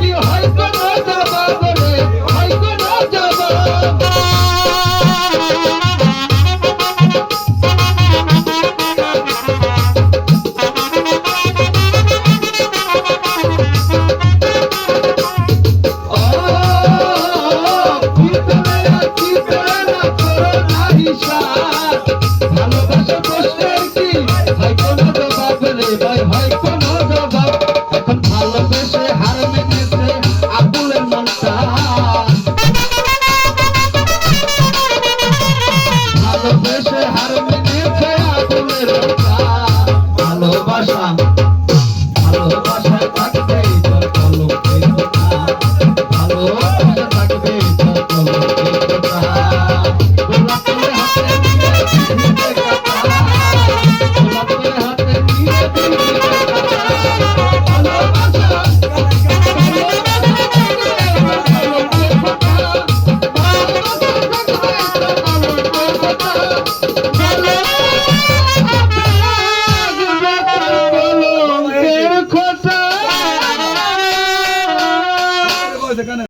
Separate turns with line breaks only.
কি হয় কোন জবাব রে, হয় কোন জবাব। ভালোবাসা প্রশ্নের কি হয় কোন জবাব রে ভাই, হয় কোন জবাব। এখন ভালোবেসে হার মেনেছে আবুলের মনটা, ভালোবেসে হার মেনেছে আবুলের মনটা। ভালোবাসা ভালোবাসায় থাকবে তোর কলঙ্কের কথা, ভালোবাসা থাকবে তোর কলঙ্কের কথা। গোলাপ ফুলের হাতে নিয়ে দিতে কথা, গোলাপ ফুলের হাতে নিয়ে দিতে কথা। ভালোবাসা ভালোবাসা